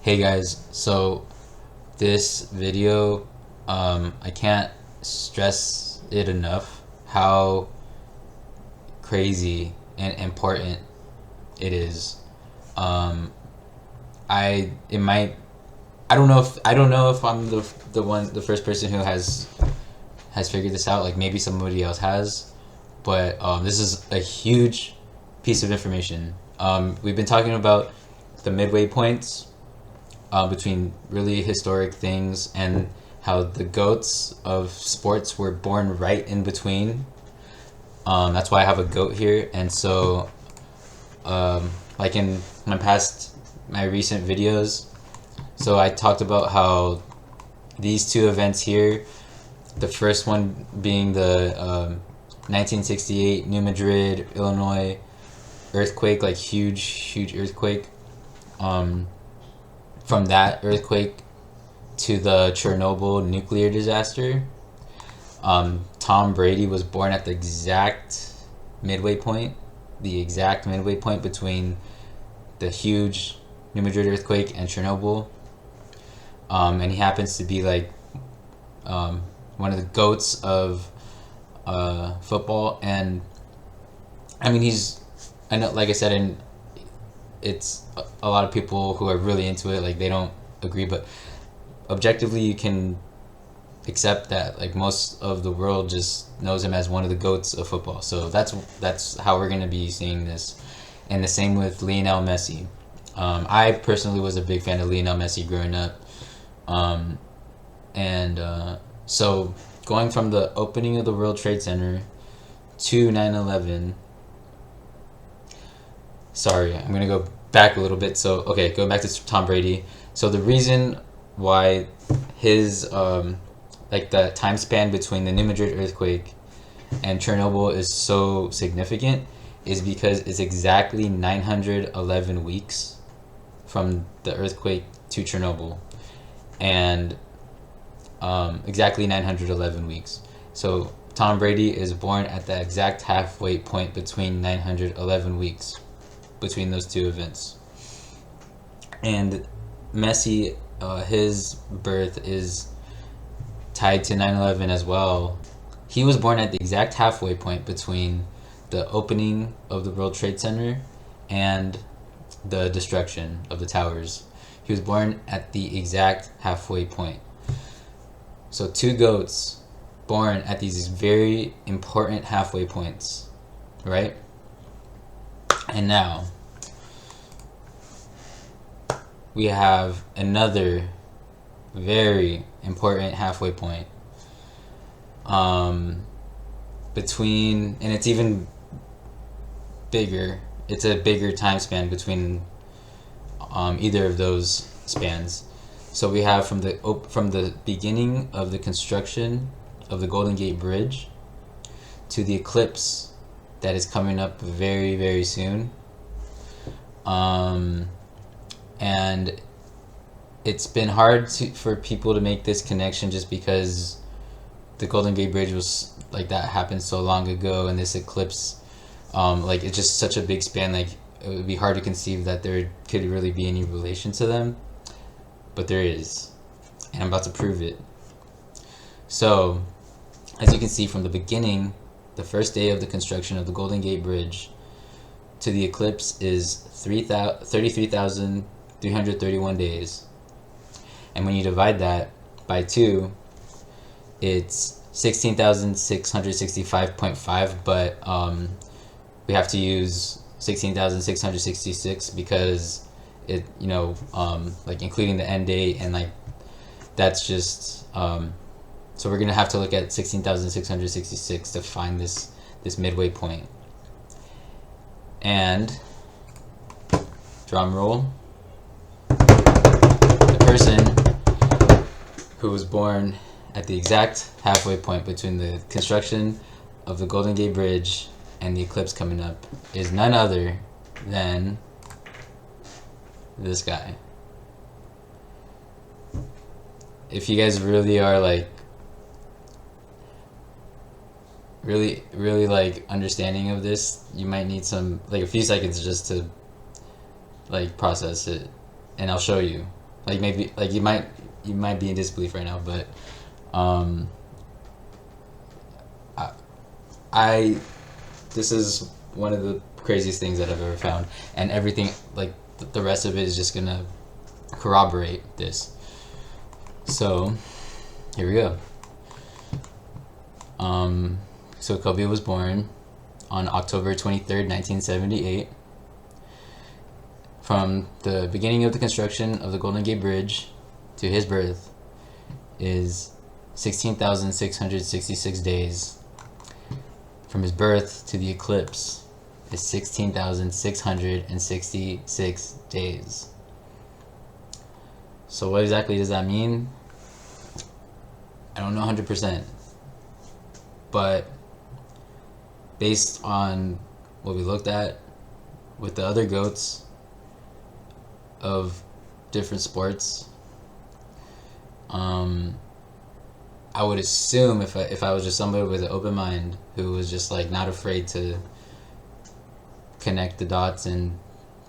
Hey guys, so this video, I can't stress it enough how crazy and important it is. Um, I it might I don't know if I'm the first person who has figured this out. Like maybe somebody else has, but this is a huge piece of information. We've been talking about the midway points between really historic things and how the goats of sports were born right in between. That's why I have a goat here. And so, like in my recent videos, so I talked about how these two events here, the first one being the 1968 New Madrid, Illinois earthquake, like huge earthquake. From that earthquake to the Chernobyl nuclear disaster, Tom Brady was born at the exact midway point between the huge New Madrid earthquake and Chernobyl. And he happens to be like one of the goats of football. And I mean, I know, like I said, and it's a lot of people who are really into it, like they don't agree, but objectively you can accept that like most of the world just knows him as one of the goats of football. So that's how we're going to be seeing this. And the same with Lionel Messi. I personally was a big fan of Lionel Messi growing up. So going from the opening of the World Trade Center to 9/11. Sorry, I'm going to go back a little bit. So, okay, going back to Tom Brady. So the reason why his, like the time span between the New Madrid earthquake and Chernobyl is so significant is because it's exactly 911 weeks from the earthquake to Chernobyl. And exactly 911 weeks. So Tom Brady is born at the exact halfway point between 911 weeks between those two events. And Messi, his birth is tied to 9/11 as well. He was born at the exact halfway point between the opening of the World Trade Center and the destruction of the towers. He was born at the exact halfway point. So two goats born at these very important halfway points, right? And now we have another very important halfway point between, and it's even bigger. It's a bigger time span between either of those spans. So we have from the beginning of the construction of the Golden Gate Bridge to the eclipse that is coming up very, very soon. And it's been hard for people to make this connection just because the Golden Gate Bridge was like that happened so long ago, and this eclipse, like it's just such a big span. Like it would be hard to conceive that there could really be any relation to them, but there is, and I'm about to prove it. So, as you can see from the beginning, the first day of the construction of the Golden Gate Bridge to the eclipse is 33,331 days. And when you divide that by 2, it's 16,665.5, but we have to use 16,666 because it, like including the end date, and like that's just so we're gonna have to look at 16,666 to find this midway point. And drum roll, the person who was born at the exact halfway point between the construction of the Golden Gate Bridge and the eclipse coming up is none other than this guy. If you guys really are like really like understanding of this, you might need a few seconds just to like process it, and I'll show you like maybe like you might be in disbelief right now, but I this is one of the craziest things that I've ever found, and everything like the rest of it is just gonna corroborate this. So here we go. So Kobe was born on October 23rd, 1978. From the beginning of the construction of the Golden Gate Bridge to his birth is 16,666 days. From his birth to the eclipse is 16,666 days. So what exactly does that mean? I don't know 100%. But based on what we looked at with the other goats of different sports, I would assume if I was just somebody with an open mind who was just like not afraid to connect the dots and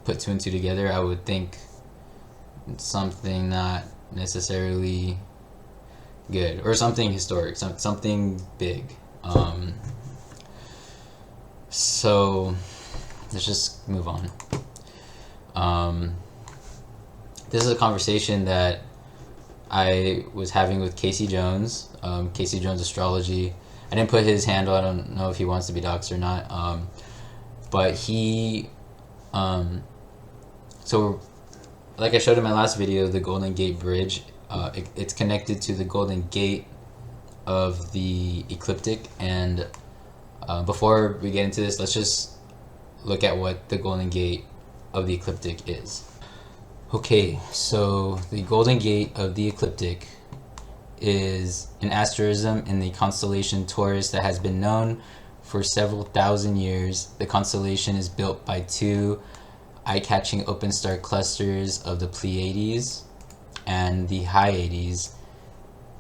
put two and two together, I would think something not necessarily good or something historic, something big. So let's just move on. This is a conversation that I was having with Casey Jones, Casey Jones Astrology. I didn't put his handle. I don't know if he wants to be doxxed or not. But he, so like I showed in my last video, the Golden Gate Bridge, it's connected to the Golden Gate of the ecliptic. And before we get into this, let's just look at what the Golden Gate of the ecliptic is. Okay, so the Golden Gate of the ecliptic is an asterism in the constellation Taurus that has been known for several thousand years. The constellation is built by two eye-catching open star clusters of the Pleiades and the Hyades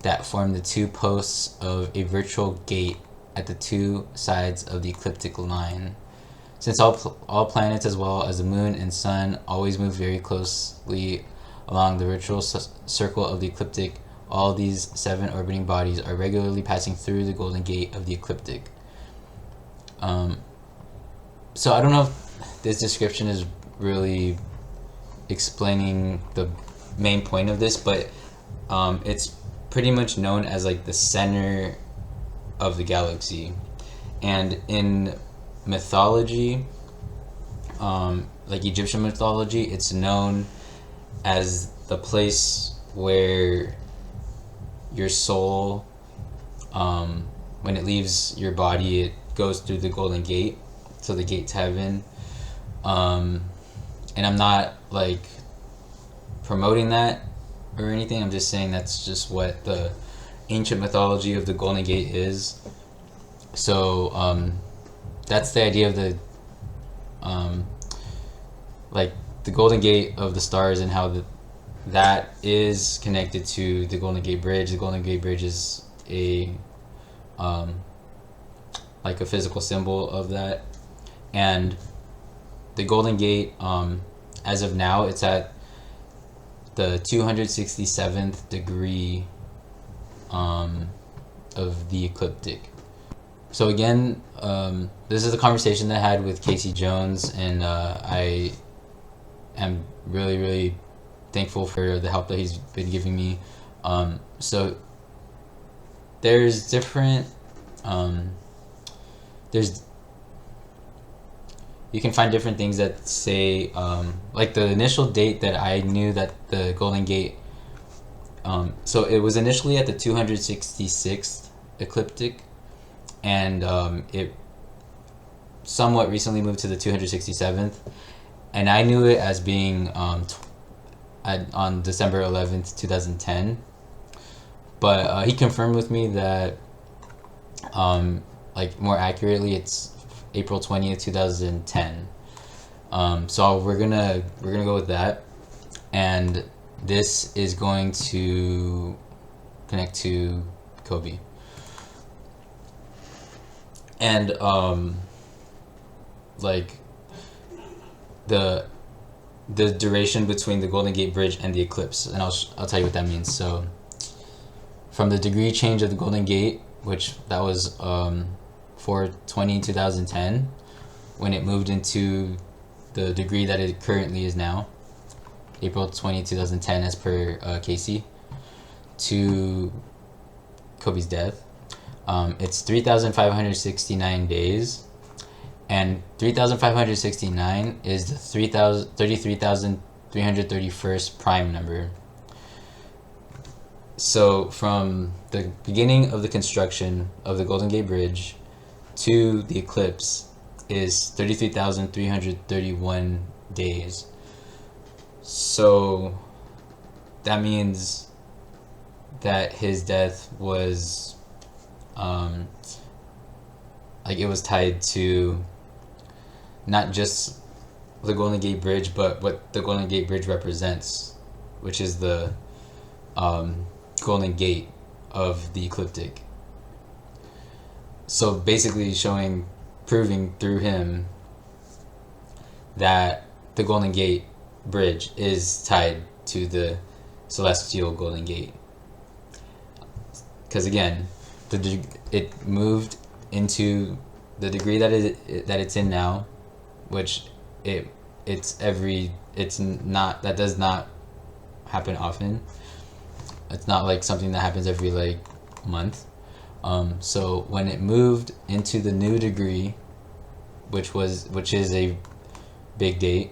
that form the two posts of a virtual gate at the two sides of the ecliptic line. Since all planets as well as the moon and sun always move very closely along the virtual circle of the ecliptic, all these 7 orbiting bodies are regularly passing through the Golden Gate of the ecliptic. So I don't know if this description is really explaining the main point of this, but it's pretty much known as like the center of the galaxy. And in mythology, like Egyptian mythology, it's known as the place where your soul, when it leaves your body, it goes through the Golden Gate, so the gate to heaven. And I'm not like promoting that or anything, I'm just saying that's just what the ancient mythology of the Golden Gate is. So that's the idea of the like the Golden Gate of the stars, and how that is connected to the Golden Gate Bridge. The Golden Gate Bridge is a like a physical symbol of that. And the Golden Gate, as of now, it's at the 267th degree of the ecliptic. So again, this is a conversation that I had with Casey Jones, and I am really, really thankful for the help that he's been giving me. So there's different, you can find different things that say, like the initial date that I knew that the Golden Gate, so it was initially at the 266th ecliptic, and it somewhat recently moved to the 267th, and I knew it as being on December 11th, 2010, but he confirmed with me that like more accurately it's April 20th, 2010. So we're gonna go with that, and this is going to connect to Kobe. And like the the duration between the Golden Gate Bridge and the eclipse, and I'll tell you what that means. So, from the degree change of the Golden Gate, which that was 4/20/2010, when it moved into the degree that it currently is now, April 20, 2010, as per Casey, to Kobe's death. It's 3,569 days, and 3,569 is the 33,331st prime number. So from the beginning of the construction of the Golden Gate Bridge to the eclipse is 33,331 days. So that means that his death was it was tied to not just the Golden Gate Bridge, but what the Golden Gate Bridge represents, which is the Golden Gate of the ecliptic. So basically proving through him that the Golden Gate Bridge is tied to the celestial Golden Gate. Because again, it moved into the degree that it's in now, which that does not happen often. It's not like something that happens every like month. So when it moved into the new degree, which is a big date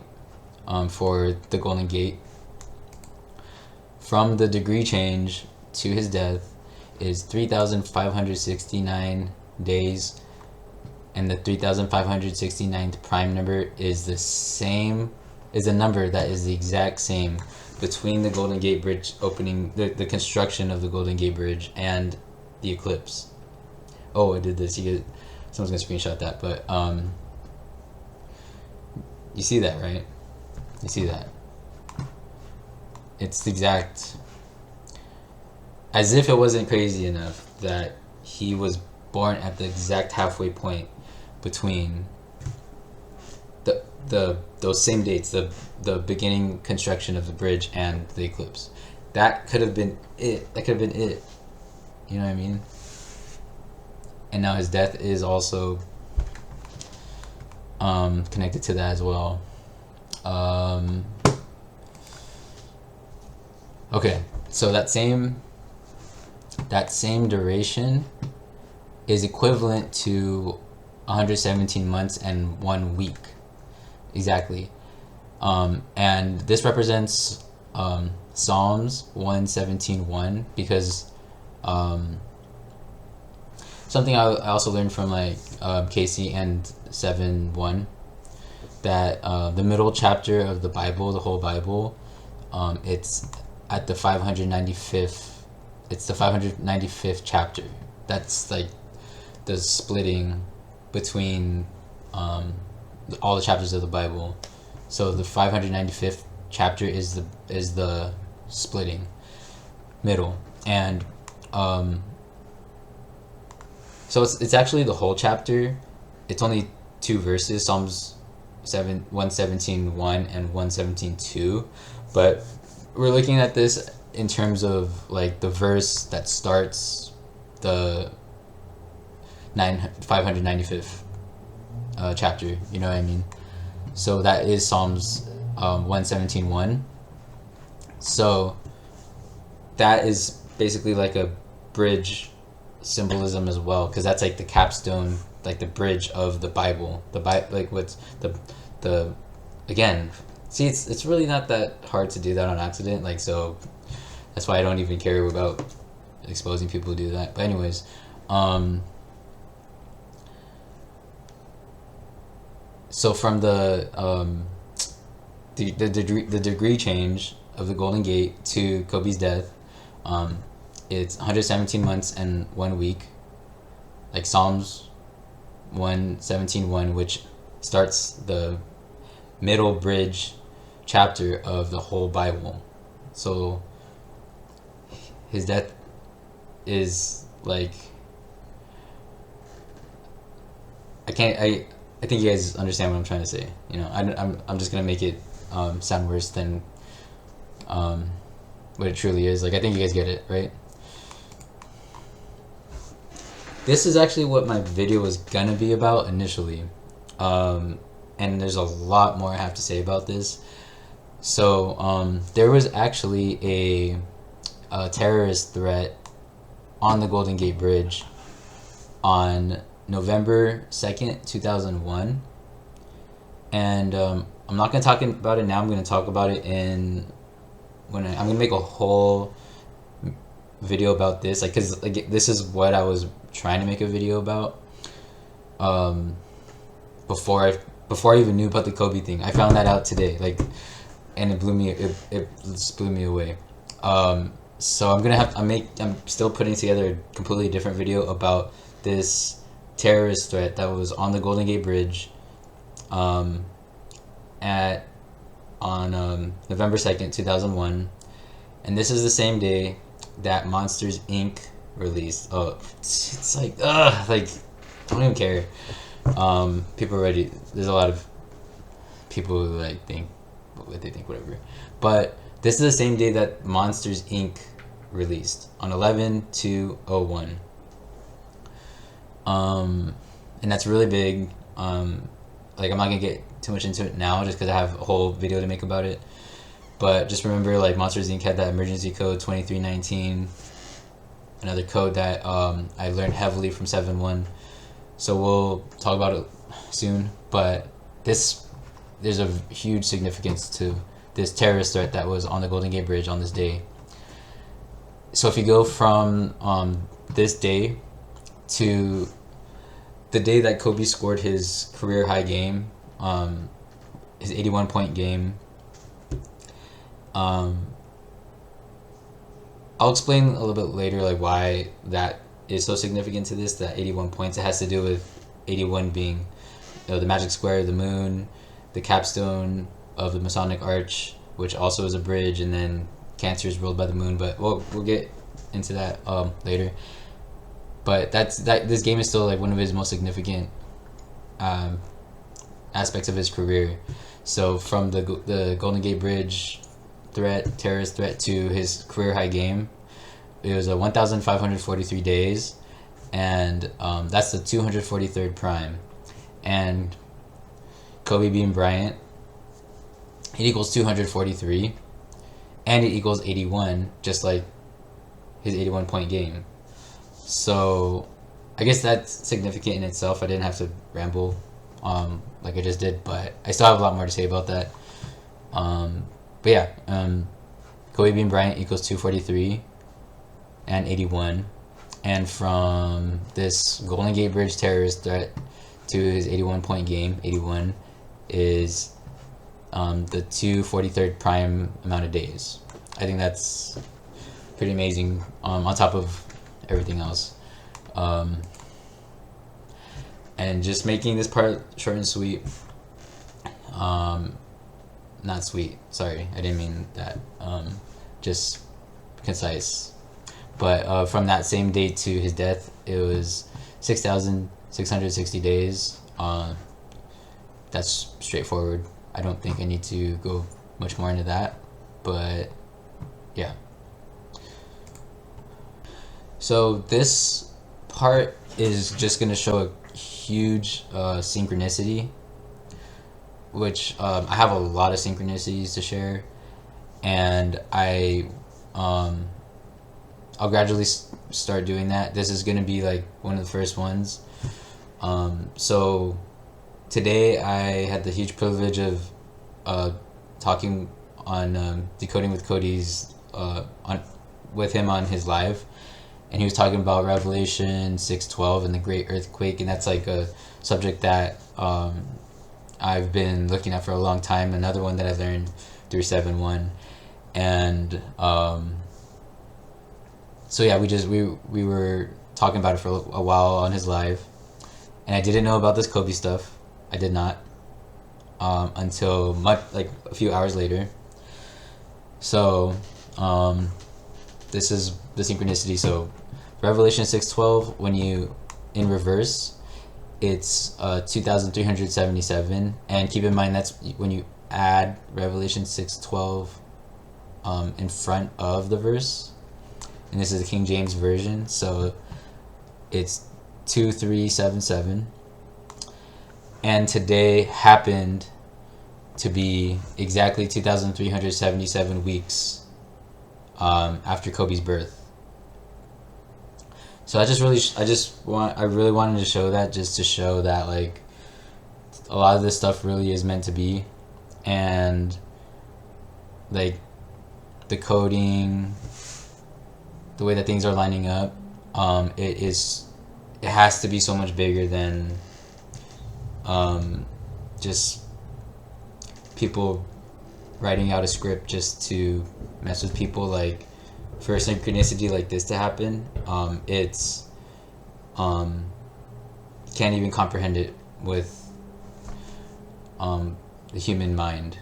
for the Golden Gate, from the degree change to his death is 3,569 days, and the 3,569th prime number is a number that is the exact same between the Golden Gate Bridge opening, the construction of the Golden Gate Bridge, and the eclipse. Oh, I did this. Someone's gonna screenshot that, but you see that, right? You see that? It's exact. As if it wasn't crazy enough that he was born at the exact halfway point between those same dates, the beginning construction of the bridge and the eclipse. That could have been it. You know what I mean? And now his death is also connected to that as well. Okay, so that same duration is equivalent to 117 months and 1 week. Exactly. And this represents Psalms 117:1, because something I also learned from Casey and 7:1, that the middle chapter of the Bible, the whole Bible, it's at the 595th. It's the 595th chapter. That's like the splitting between all the chapters of the Bible. So the 595th chapter is the splitting middle, and so it's actually the whole chapter. It's only 2 verses, Psalms 117:1 and 117:2, but we're looking at this in terms of like the verse that starts the 595th chapter. You know what I mean? So that is Psalms 117:1. So that is basically like a bridge symbolism as well, because that's like the capstone, like the bridge of the Bible. Like what's the again. See, it's really not that hard to do that on accident. Like, so that's why I don't even care about exposing people who do that. But anyways, so from the degree change of the Golden Gate to Kobe's death, it's 117 months and 1 week, like Psalms 117:1, which starts the middle bridge chapter of the whole Bible. So his death is like, I think you guys understand what I'm trying to say. You know, I'm just gonna make it sound worse than what it truly is. Like, I think you guys get it, right? This is actually what my video was gonna be about initially, and there's a lot more I have to say about this. So there was actually a terrorist threat on the Golden Gate Bridge on November 2nd, 2001. And I'm not going to talk about it now. I'm going to talk about it I'm going to make a whole video about this, like, because like, this is what I was trying to make a video about before I even knew about the Kobe thing. I found that out today, like, and it just blew me away. So I'm still putting together a completely different video about this terrorist threat that was on the Golden Gate Bridge on November 2nd, 2001. And this is the same day that Monsters Inc. released. Oh, it's like, I don't even care. People already, there's a lot of people who like think what they think, whatever. But this is the same day that Monsters Inc. released on 11/2/01. And that's really big. Like, I'm not gonna get too much into it now just because I have a whole video to make about it. But just remember, like, Monsters Inc. had that emergency code 2319, another code that I learned heavily from 7-1. So we'll talk about it soon. But there's a huge significance to this terrorist threat that was on the Golden Gate Bridge on this day. So if you go from this day to the day that Kobe scored his career high game, his 81-point game, I'll explain a little bit later, like, why that is so significant to this, that 81 points. It has to do with 81 being, the magic square, the moon, the capstone of the Masonic Arch, which also is a bridge, and then Cancer is ruled by the moon. But we'll get into that later. But this game is still, like, one of his most significant aspects of his career. So from the Golden Gate Bridge terrorist threat to his career high game, it was 1,543 days, and that's the 243rd prime. And Kobe being Bryant, it equals 243, and it equals 81, just like his 81-point game. So I guess that's significant in itself. I didn't have to ramble like I just did, but I still have a lot more to say about that. But yeah, Kobe being Bryant equals 243 and 81. And from this Golden Gate Bridge terrorist threat to his 81-point game, 81, is the 243rd prime amount of days. I think that's pretty amazing, on top of everything else. And just making this part short and sweet. Not sweet, sorry, I didn't mean that. Just concise. But from that same date to his death, it was 6,660 days. That's straightforward. I don't think I need to go much more into that, but yeah. So this part is just going to show a huge synchronicity, which I have a lot of synchronicities to share, and I'll gradually start doing that. This is going to be like one of the first ones. So today I had the huge privilege of talking on Decoding with Cody's with him on his live, and he was talking about Revelation 6:12 and the Great Earthquake, and that's like a subject that I've been looking at for a long time. Another one that I learned through 7-1, and so yeah, we were talking about it for a while on his live, and I didn't know about this Kobe stuff. I did not until like a few hours later. So this is the synchronicity. So Revelation 6:12, when you in reverse, it's 2,377, and keep in mind that's when you add Revelation 6:12 in front of the verse, and this is the King James version, so it's 2377. And today happened to be exactly 2,377 weeks after Kobe's birth. So I really wanted to show that, just to show that like a lot of this stuff really is meant to be, and like the coding, the way that things are lining up, it has to be so much bigger than just people writing out a script just to mess with people. Like for a synchronicity like this to happen, it's can't even comprehend it with the human mind.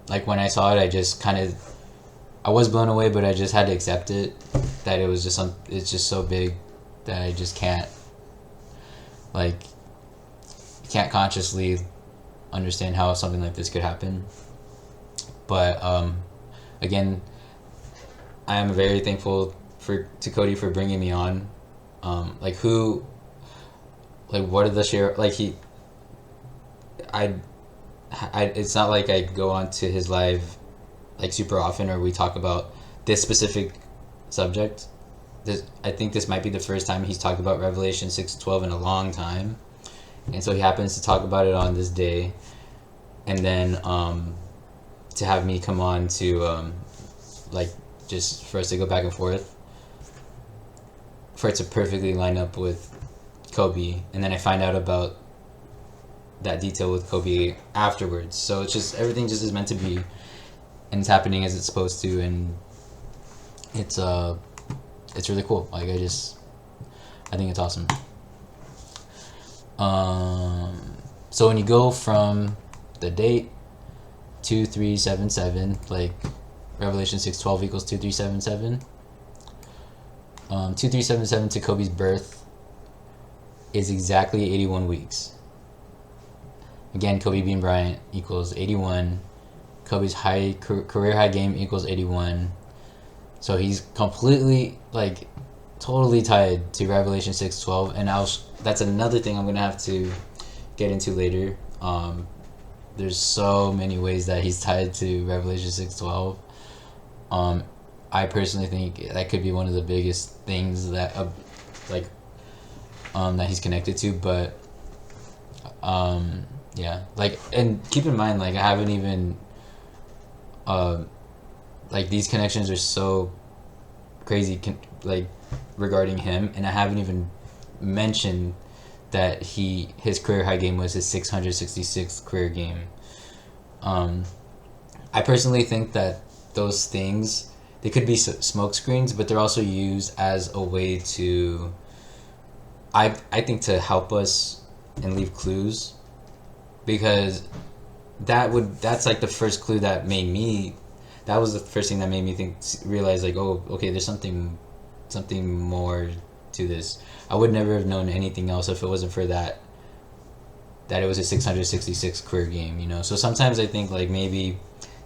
Like when I saw it, I was blown away, but I just had to accept it, that it was just it's just so big that I just can't consciously understand how something like this could happen. But again, I am very thankful to Cody for bringing me on. What are the share, like it's not like I go on to his live like super often, or we talk about this specific subject. I think this might be the first time he's talked about Revelation 6:12 in a long time, and so he happens to talk about it on this day, and then to have me come on to just for us to go back and forth, for it to perfectly line up with Kobe, and then I find out about that detail with Kobe afterwards. So it's just, everything just is meant to be, and it's happening as it's supposed to, and it's really cool. Like I think it's awesome. So when you go from the date 2377, like Revelation 6:12 equals 2377, 2377 to Kobe's birth is exactly 81 weeks. Again, Kobe Bean Bryant equals 81. Kobe's career high game equals 81. So he's completely, like, totally tied to Revelation 6:12, and that's another thing I'm gonna have to get into later. There's so many ways that he's tied to Revelation 6:12. I personally think that could be one of the biggest things that that he's connected to, but yeah, like, and keep in mind, like, I haven't even like, these connections are so crazy regarding him, and I haven't even mentioned that his career high game was his 666th career game. I personally think that those things, they could be smoke screens, but they're also used as a way to, I think, to help us and leave clues, because that's like the first clue that made me, that was the first thing that made me realize, like, oh, okay, there's something more to this. I would never have known anything else if it wasn't for that it was a 666 career game, you know. So sometimes I think, like, maybe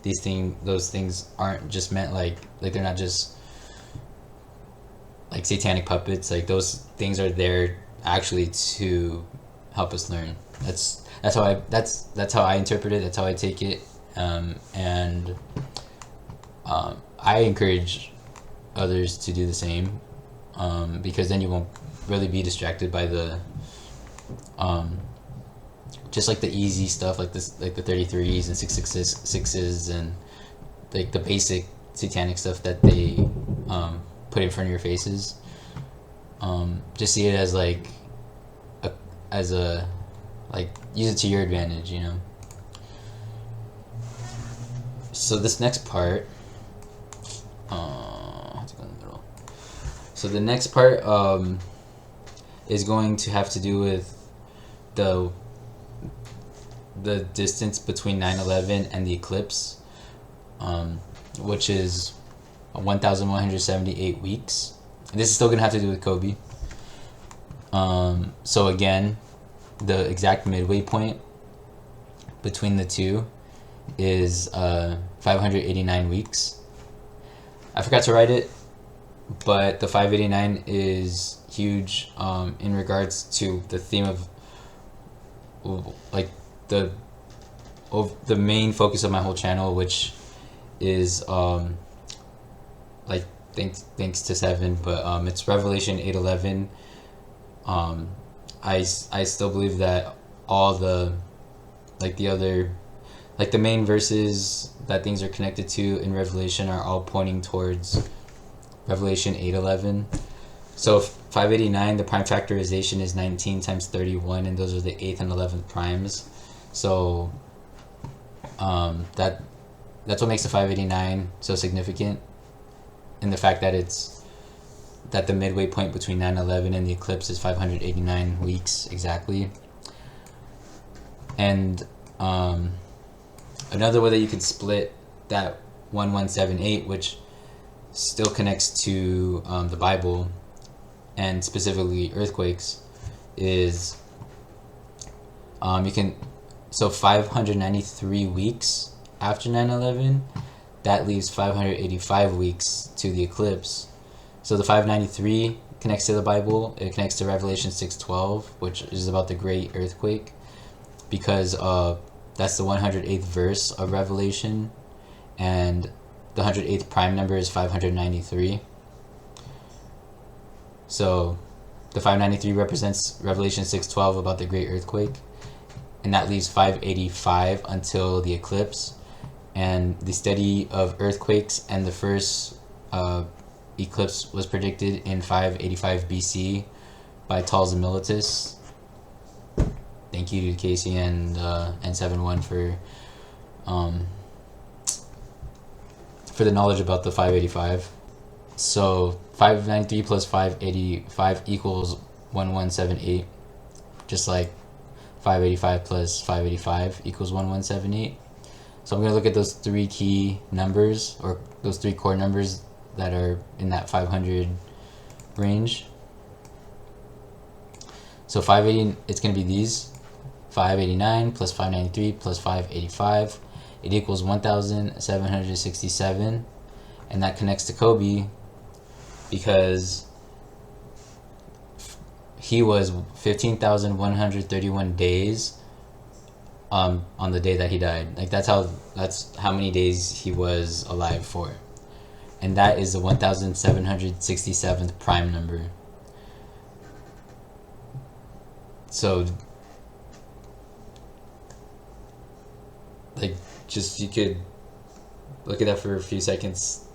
those things aren't just meant like they're not just like satanic puppets. Like, those things are there actually to help us learn. That's how I interpret it. That's how I take it. And I encourage others to do the same, because then you won't really be distracted by the just like the easy stuff, like this, like the 33s and 666s, and like the basic satanic stuff that they put in front of your faces. Just see it as like use it to your advantage, you know. So this next part, so the next part is going to have to do with the distance between 9/11 and the eclipse, which is 1,178 weeks. And this is still going to have to do with Kobe. So again, the exact midway point between the two is 589 weeks. I forgot to write it, but the 589 is huge in regards to the theme of like the main focus of my whole channel, which is like thanks to Seven, but it's Revelation 8:11. I still believe that all the the main verses that things are connected to in Revelation are all pointing towards Revelation 8:11. So 589, the prime factorization is 19 times 31, and those are the 8th and 11th primes. So that's what makes the 589 so significant, in the fact that the midway point between 9/11 and the eclipse is 589 weeks exactly. And another way that you could split that 1178, which still connects to the Bible and specifically earthquakes, is you can, so 593 weeks after 9/11, that leaves 585 weeks to the eclipse. So the 593 connects to the Bible. It connects to Revelation 6:12, which is about the great earthquake, because that's the 108th verse of Revelation, and the 108th prime number is 593. So the 593 represents Revelation 6:12 about the great earthquake, and that leaves 585 until the eclipse. And the study of earthquakes and the first eclipse was predicted in 585 BC by Total Solar. Thank you to Casey and 7-1 for the knowledge about the 585. So 593 plus 585 equals 1178, just like 585 plus 585 equals 1178. So I'm going to look at those three key numbers, or those three core numbers that are in that 500 range. So 580, it's going to be these: 589 plus 593 plus 585. It equals 1,767, and that connects to Kobe because he was 15,131 days on the day that he died. Like that's how many days he was alive for. And that is the 1,767th prime number. So like, just, you could look at that for a few seconds.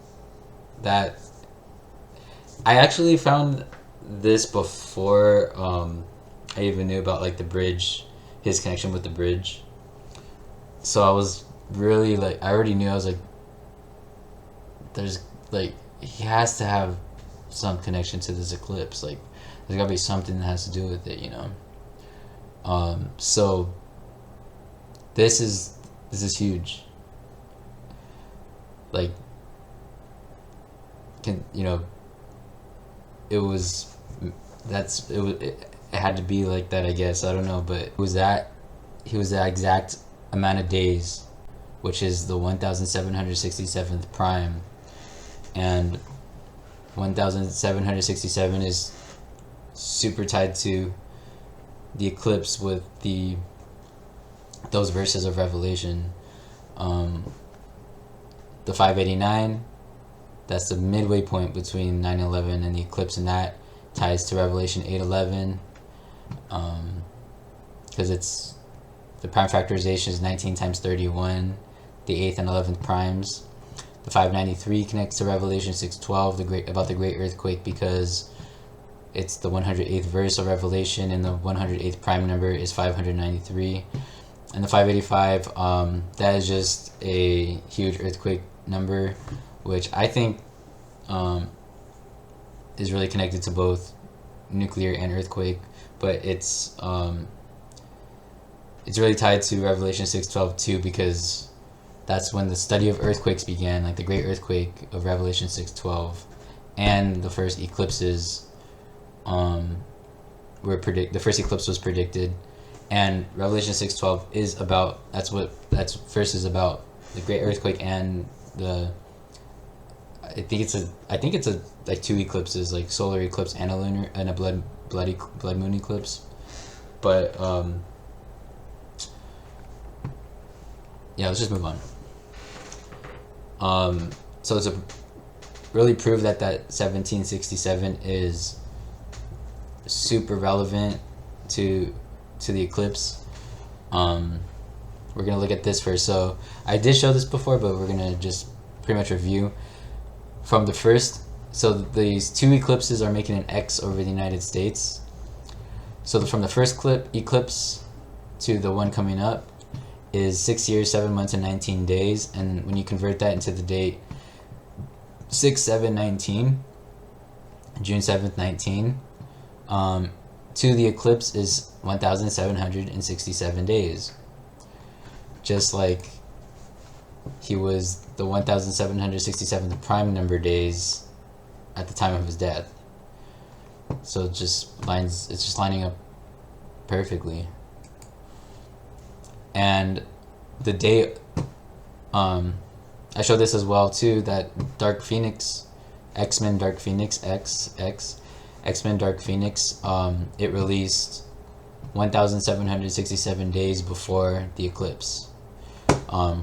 That I actually found this before I even knew about like the bridge, his connection with the bridge. So I was really like, I already knew, I was like, there's like, he has to have some connection to this eclipse. Like there's gotta be something that has to do with it, you know. So this is huge. Like, it had to be like that, I guess. I don't know, but he was that exact amount of days, which is the 1,767th prime, and 1,767 is super tied to the eclipse with those verses of Revelation. The 589, that's the midway point between 9/11 and the eclipse, and that ties to Revelation 8:11, because it's the prime factorization is 19 times 31, the 8th and 11th primes. The 593 connects to Revelation 6:12, about the great earthquake, because it's the 108th verse of Revelation, and the 108th prime number is 593. And the 585, that is just a huge earthquake number, which I think is really connected to both nuclear and earthquake, but it's really tied to Revelation 6:12 too, because that's when the study of earthquakes began, like the great earthquake of Revelation 6:12, and the first eclipses the first eclipse was predicted, And Revelation 6:12 is about, that's verse is about, the great earthquake and the, I think it's a like two eclipses, like solar eclipse and a lunar and a blood moon eclipse. But yeah, let's just move on. So it's a really prove that 1767 is super relevant to the eclipse. We're gonna look at this first. So I did show this before, but we're gonna just pretty much review from the first. So these two eclipses are making an X over the United States. So from the first eclipse to the one coming up is 6 years, 7 months, and 19 days. And when you convert that into the date 6/7/19, June 7th, 19, to the eclipse is 1,767 days. Just like he was the 1,767th prime number days at the time of his death. So it's just lining up perfectly. And the date, I showed this as well too, that Dark Phoenix, X-Men Dark Phoenix, X-Men Dark Phoenix, it released 1,767 days before the eclipse. I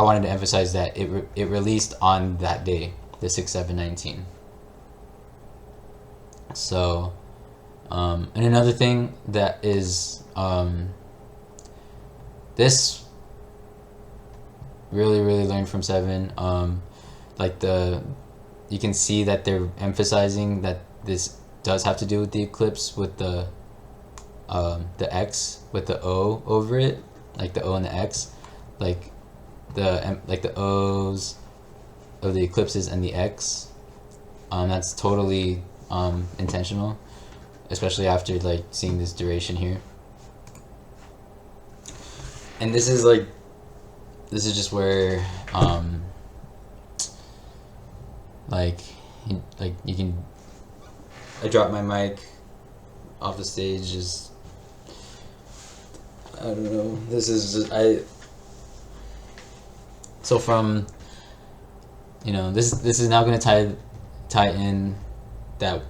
wanted to emphasize that it released on that day, the 6/7/19. So, and another thing that is, this really learned from 7. Like you can see that they're emphasizing that this does have to do with the eclipse, with the X with the O over it, like the O and the X, like the O's of the eclipses and the X. That's totally intentional, especially after like seeing this duration here. And this is just where you can, I dropped my mic off the stage, just I don't know, this is just, so from, this is now going to tie in that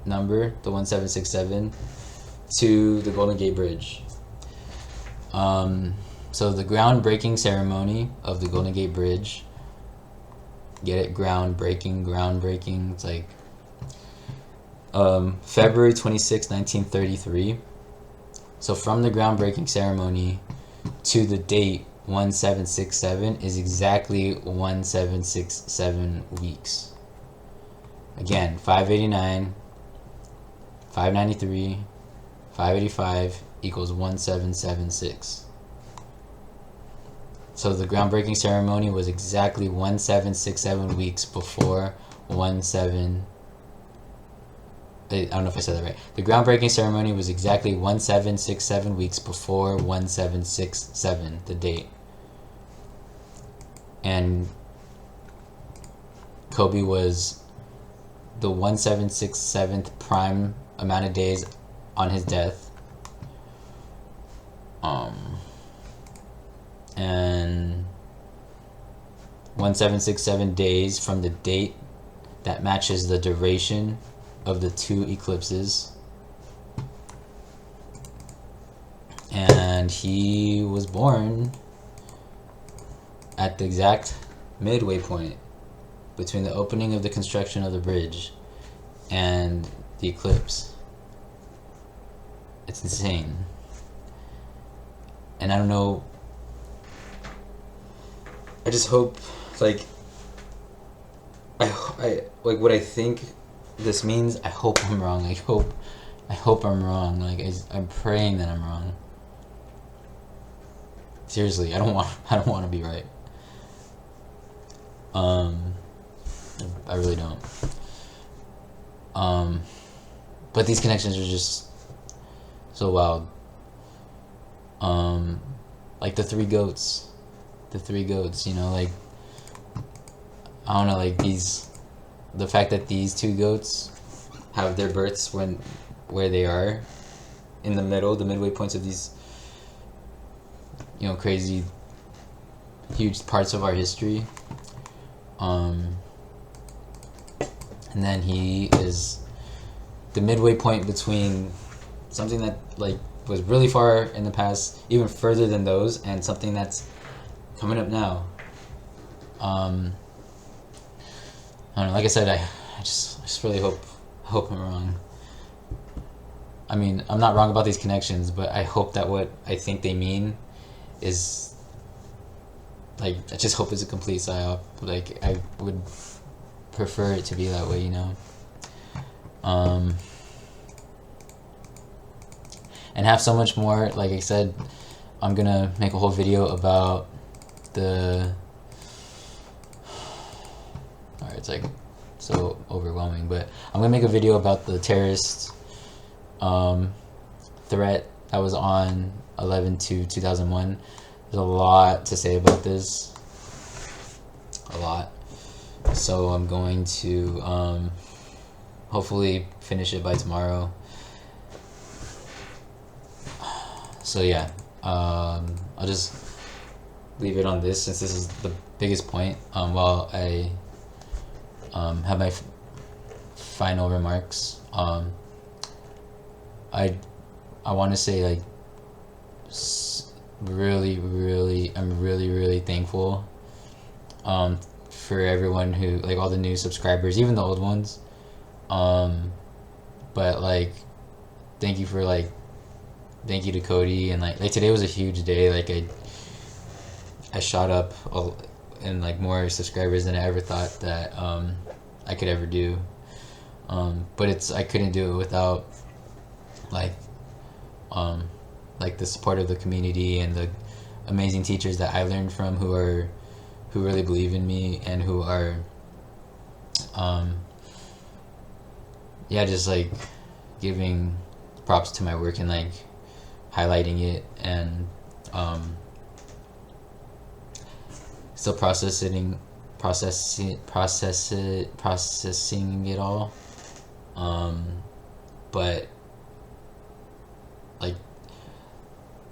number, the 1767, to the Golden Gate Bridge. So the groundbreaking ceremony of the Golden Gate Bridge, get it, groundbreaking, it's like February 26, 1933. So from the groundbreaking ceremony to the date 1767 is exactly 1767 weeks. Again, 589, 593, 585 equals 1776. So the groundbreaking ceremony was exactly 1767 weeks before I don't know if I said that right. The groundbreaking ceremony was exactly 1767 weeks before 1767, the date. And Kobe was the 1767th prime amount of days on his death. And 1767 days from the date that matches the duration of the two eclipses. And he was born at the exact midway point between the opening of the construction of the bridge and the eclipse. It's insane. And I don't know, I just hope, I what I think this means, I hope I'm wrong. I hope I'm wrong. I'm praying that I'm wrong. Seriously, I don't want to be right. I really don't. But these connections are just so wild. Like the three goats, I don't know, the fact that these two goats have their births where they are, in the middle, the midway points of these, crazy, huge parts of our history. And then he is the midway point between something that like was really far in the past, even further than those, and something that's coming up now. I don't know. Like I said, I just really hope I'm wrong. I mean, I'm not wrong about these connections, but I hope that what I think they mean is, like, I just hope it's a complete psyop. Like, I would prefer it to be that way, and have so much more. Like I said, I'm gonna make a whole video about the... Alright, it's like so overwhelming, but I'm gonna make a video about the terrorist threat that was on 11/2/2001. There's a lot to say about this, a lot. So I'm going to hopefully finish it by tomorrow. So yeah, I'll just leave it on this, since this is the biggest point, while I have my final remarks. I want to say, like, I'm really thankful for everyone who, like, all the new subscribers, even the old ones, but like, thank you to Cody, and like today was a huge day. Like, I shot up in like more subscribers than I ever thought that I could ever do, but I couldn't do it without like the support of the community and the amazing teachers that I learned from, who really believe in me, and who are just like giving props to my work and like highlighting it, and still processing it all, but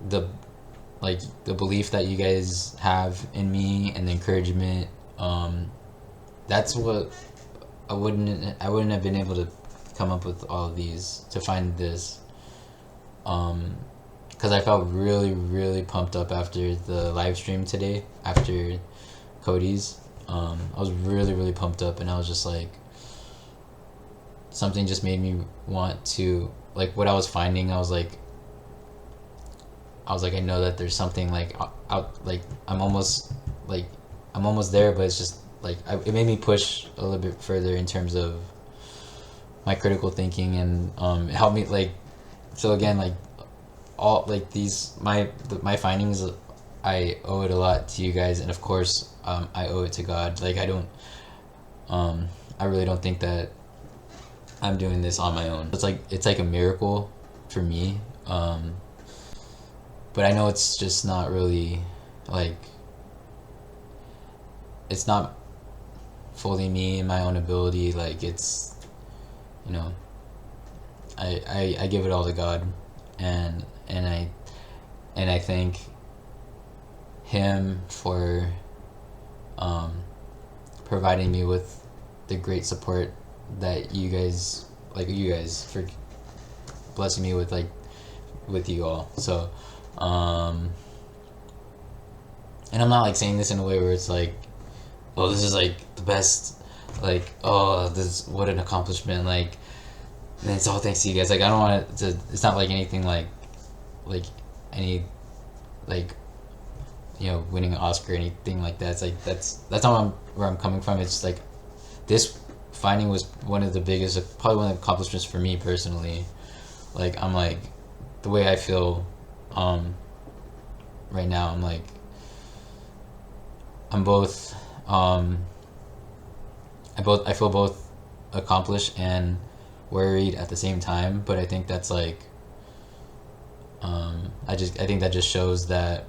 the belief that you guys have in me, and the encouragement, that's what I wouldn't have been able to come up with all of these, to find this, because I felt really pumped up after the live stream today, after Cody's. I was really pumped up, and I was just like, something just made me want to, like, what I was finding, I was like, I know that there's something like out, like I'm almost there, but it's just like, it made me push a little bit further in terms of my critical thinking, and it helped me, like, so again, like, all, like, these, my findings, I owe it a lot to you guys, and of course I owe it to God. Like, I really don't think that I'm doing this on my own. It's like a miracle for me, but I know it's just not really, like, it's not fully me and my own ability. Like, it's, I give it all to God, and I thank Him for providing me with the great support that you guys for blessing me with, like, with you all. So and I'm not like saying this in a way where it's like, oh, this is like the best, like, oh, this, what an accomplishment, like, and it's all thanks to you guys. Like, I don't want it to, it's not like anything like any, like, winning an Oscar or anything like that. It's like, that's not where I'm coming from. It's like, this finding was one of the biggest, probably one of the accomplishments for me personally. Like, I'm like, the way I feel right now, I'm like, I'm both I feel both accomplished and worried at the same time, but I think that's like, I think that just shows that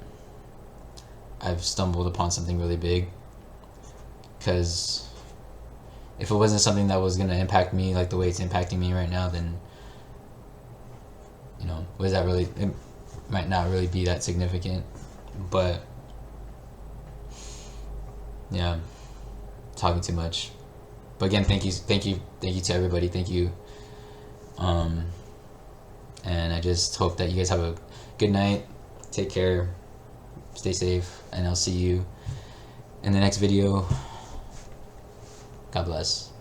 I've stumbled upon something really big, because if it wasn't something that was going to impact me like the way it's impacting me right now, then you know, was that really? It might not really be that significant, but yeah, talking too much. But again, thank you to everybody. Thank you. And I just hope that you guys have a good night. Take care. Stay safe. And I'll see you in the next video. God bless.